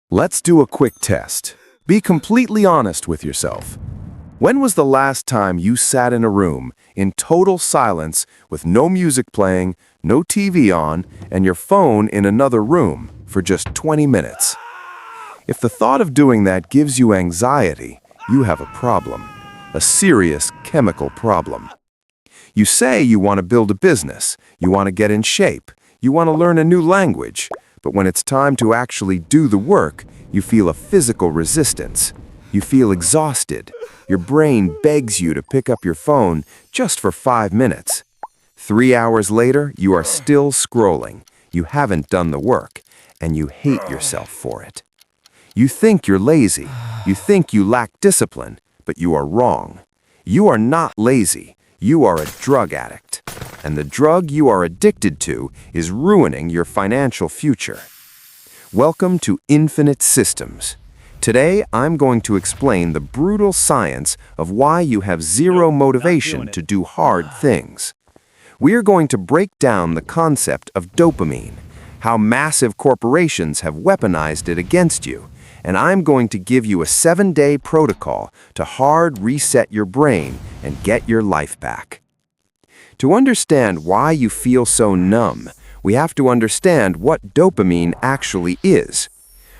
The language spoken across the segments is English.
Let's do a quick test. Be completely honest with yourself. When was the last time you sat in a room in total silence with no music playing, no TV on, and your phone in another room for just 20 minutes? If the thought of doing that gives you anxiety, you have a problem, a serious chemical problem. You say you want to build a business, you want to get in shape, you want to learn a new language, but when it's time to actually do the work, you feel a physical resistance. You feel exhausted. Your brain begs you to pick up your phone just for 5 minutes. 3 hours later, you are still scrolling. You haven't done the work, and you hate yourself for it. You think you're lazy. You think you lack discipline, but you are wrong. You are not lazy. You are a drug addict. And the drug you are addicted to is ruining your financial future. Welcome to Infinite Systems. Today, I'm going to explain the brutal science of why you have zero motivation to do hard things. We are going to break down the concept of dopamine, how massive corporations have weaponized it against you, and I'm going to give you a 7-day protocol to hard reset your brain and get your life back. To understand why you feel so numb, we have to understand what dopamine actually is.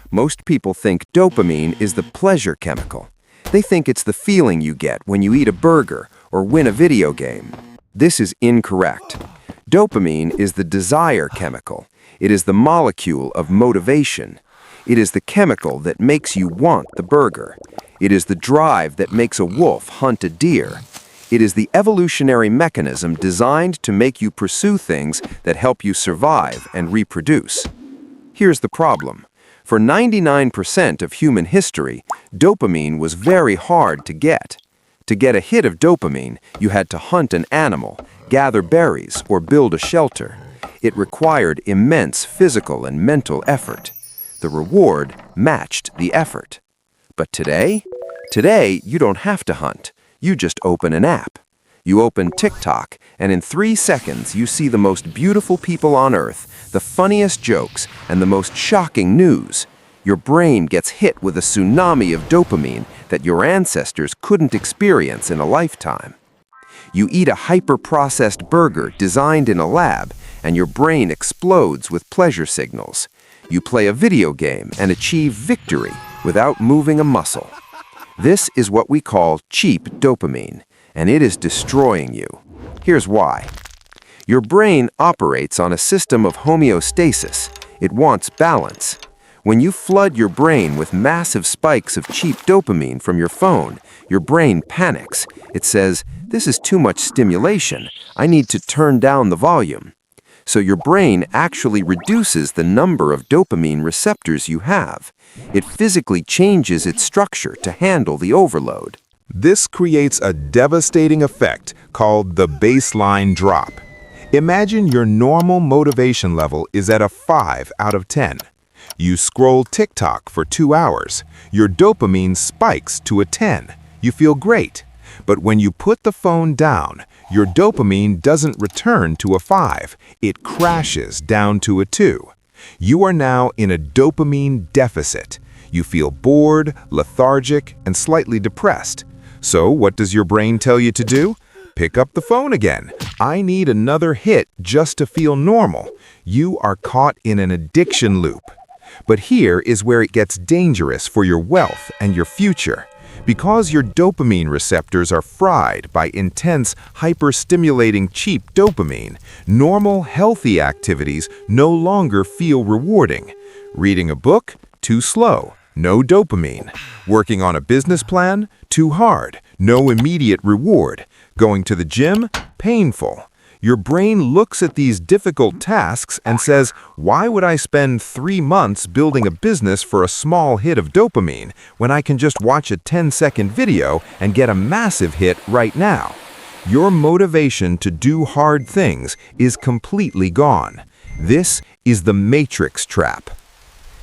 Most people think dopamine is the pleasure chemical. They think it's the feeling you get when you eat a burger or win a video game. This is incorrect. Dopamine is the desire chemical. It is the molecule of motivation. It is the chemical that makes you want the burger. It is the drive that makes a wolf hunt a deer. It is the evolutionary mechanism designed to make you pursue things that help you survive and reproduce. Here's the problem. For 99% of human history, dopamine was very hard to get. To get a hit of dopamine, you had to hunt an animal, gather berries, or build a shelter. It required immense physical and mental effort. The reward matched the effort. But today? Today, you don't have to hunt. You just open an app. You open TikTok, and in 3 seconds, you see the most beautiful people on earth, the funniest jokes, and the most shocking news. Your brain gets hit with a tsunami of dopamine that your ancestors couldn't experience in a lifetime. You eat a hyper-processed burger designed in a lab, and your brain explodes with pleasure signals. You play a video game and achieve victory without moving a muscle. This is what we call cheap dopamine, and it is destroying you. Here's why. Your brain operates on a system of homeostasis. It wants balance. When you flood your brain with massive spikes of cheap dopamine from your phone, your brain panics. It says, "This is too much stimulation. I need to turn down the volume." So your brain actually reduces the number of dopamine receptors you have. It physically changes its structure to handle the overload. This creates a devastating effect called the baseline drop. Imagine your normal motivation level is at a 5 out of 10. You scroll TikTok for 2 hours. Your dopamine spikes to a 10. You feel great. But when you put the phone down, your dopamine doesn't return to a 5. It crashes down to a 2. You are now in a dopamine deficit. You feel bored, lethargic, and slightly depressed. So what does your brain tell you to do? Pick up the phone again. I need another hit just to feel normal. You are caught in an addiction loop. But here is where it gets dangerous for your wealth and your future. Because your dopamine receptors are fried by intense, hyper-stimulating cheap dopamine, normal, healthy activities no longer feel rewarding. Reading a book? Too slow. No dopamine. Working on a business plan? Too hard. No immediate reward. Going to the gym? Painful. Your brain looks at these difficult tasks and says, "Why would I spend 3 months building a business for a small hit of dopamine when I can just watch a 10-second video and get a massive hit right now?" Your motivation to do hard things is completely gone. This is the matrix trap.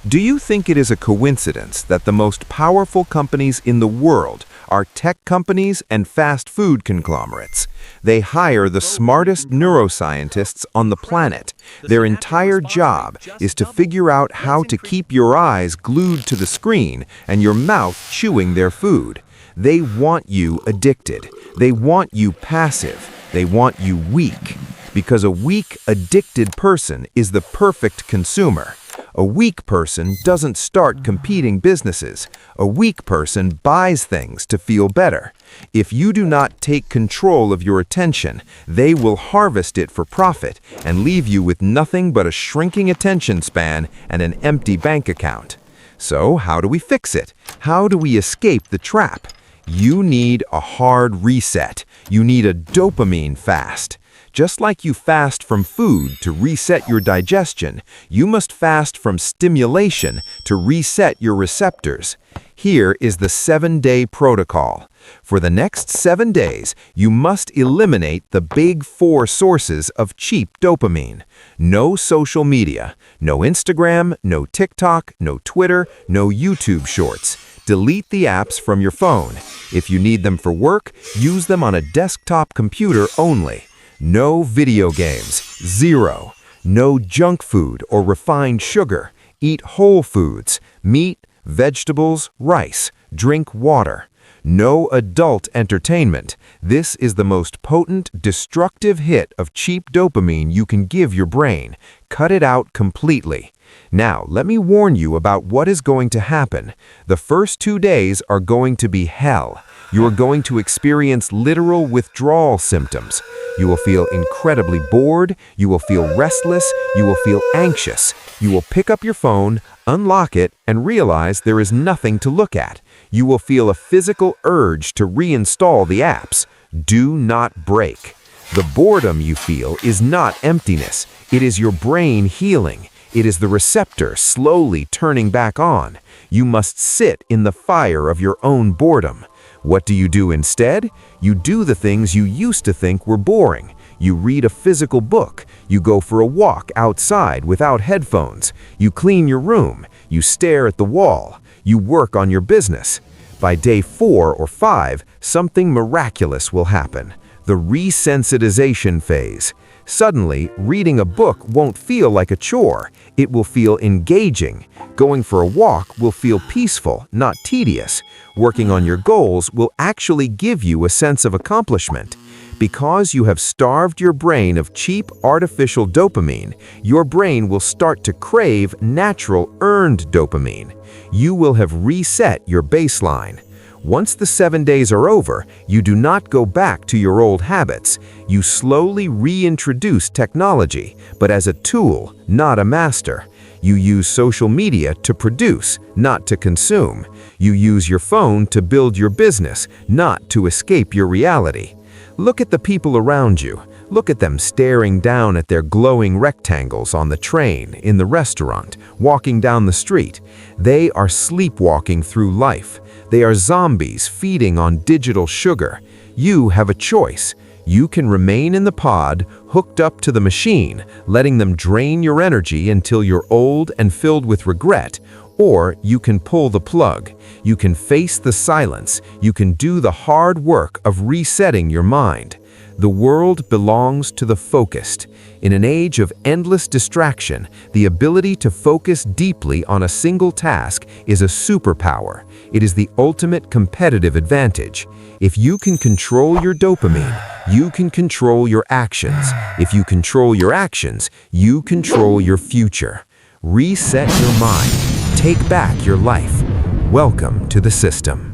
Do you think it is a coincidence that the most powerful companies in the world are tech companies and fast food conglomerates. They hire the smartest neuroscientists on the planet. Their entire job is to figure out how to keep your eyes glued to the screen and your mouth chewing their food. They want you addicted. They want you passive. They want you weak. Because a weak, addicted person is the perfect consumer. A weak person doesn't start competing businesses. A weak person buys things to feel better. If you do not take control of your attention, they will harvest it for profit and leave you with nothing but a shrinking attention span and an empty bank account. So, how do we fix it? How do we escape the trap? You need a hard reset. You need a dopamine fast. Just like you fast from food to reset your digestion, you must fast from stimulation to reset your receptors. Here is the 7-day protocol. For the next 7 days, you must eliminate the big 4 sources of cheap dopamine. No social media, no Instagram, no TikTok, no Twitter, no YouTube Shorts. Delete the apps from your phone. If you need them for work, use them on a desktop computer only. No video games. 0. No junk food or refined sugar. Eat whole foods, meat, vegetables, rice. Drink water. No adult entertainment. This is the most potent, destructive hit of cheap dopamine you can give your brain. Cut it out completely. Now, let me warn you about what is going to happen. The first 2 days are going to be hell. You are going to experience literal withdrawal symptoms. You will feel incredibly bored, you will feel restless, you will feel anxious. You will pick up your phone, unlock it, and realize there is nothing to look at. You will feel a physical urge to reinstall the apps. Do not break. The boredom you feel is not emptiness. It is your brain healing. It is the receptor slowly turning back on. You must sit in the fire of your own boredom. What do you do instead? You do the things you used to think were boring. You read a physical book. You go for a walk outside without headphones. You clean your room. You stare at the wall. You work on your business. By day 4 or 5, something miraculous will happen. The resensitization phase. Suddenly, reading a book won't feel like a chore. It will feel engaging. Going for a walk will feel peaceful, not tedious. Working on your goals will actually give you a sense of accomplishment. Because you have starved your brain of cheap, artificial dopamine, your brain will start to crave natural, earned dopamine. You will have reset your baseline. Once the 7 days are over, you do not go back to your old habits. You slowly reintroduce technology, but as a tool, not a master. You use social media to produce, not to consume. You use your phone to build your business, not to escape your reality. Look at the people around you. Look at them staring down at their glowing rectangles on the train, in the restaurant, walking down the street. They are sleepwalking through life. They are zombies feeding on digital sugar. You have a choice. You can remain in the pod, hooked up to the machine, letting them drain your energy until you're old and filled with regret, or you can pull the plug. You can face the silence. You can do the hard work of resetting your mind. The world belongs to the focused. In an age of endless distraction, the ability to focus deeply on a single task is a superpower. It is the ultimate competitive advantage. If you can control your dopamine, you can control your actions. If you control your actions, you control your future. Reset your mind. Take back your life. Welcome to the system.